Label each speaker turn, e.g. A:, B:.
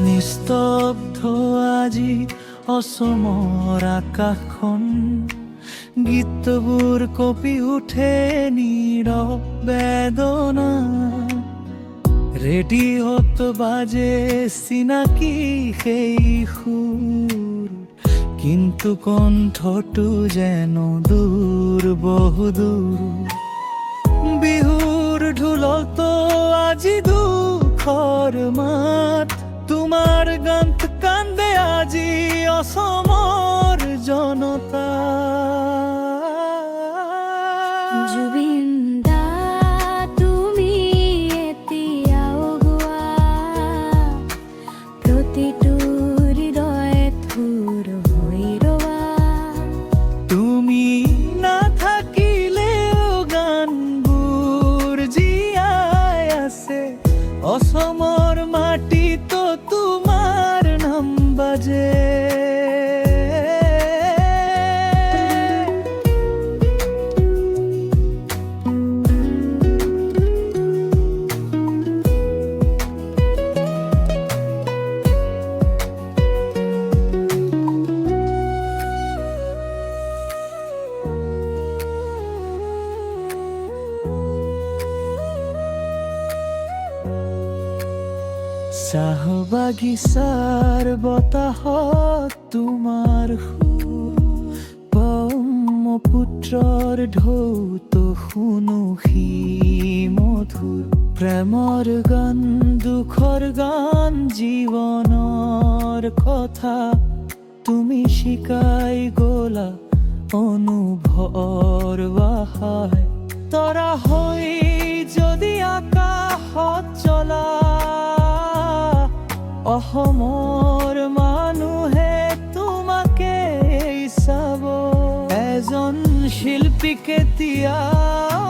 A: নিস্তব্ধ আজি অসমৰ আকাশখন, গীতবোৰ কঁপি উঠে নীৰৱ বেদনা। ৰেডিঅ'ত বাজে চিনাকি সেই সুৰ, কিন্তু কণ্ঠটো যেন দূৰ বহুদূৰ। বিহুৰ ঢোলতো আজি দুখৰ মাত, তোমাৰ গানত কান্দে আজি অসমৰ জনতা।
B: জুবিন দা তুমি এতিয়াও গোৱা, প্ৰতিটো হৃদয়ত থুৰ হৈ ৰোৱা।
A: তুমি নাথাকিলেও গানবোৰ জীয়াই আছে, অসমৰ মাটিতো তোমাৰ নাম বাজে। চাহ বাগিচাৰ বতাহত তোমাৰ সুৰ, ব্ৰহ্মপুত্ৰৰ ঢৌতো শুনো সি মধুৰ। প্ৰেমৰ গান, দুখৰ গান, জীৱনৰ কথা তুমি শিকাই গলা অনুভৱৰ বাহাই। তৰা হৈ যদি আকাশত জ্বলা, অসমৰ মানুহে তোমাকে চাব। এজন শিল্পী কেতিয়াও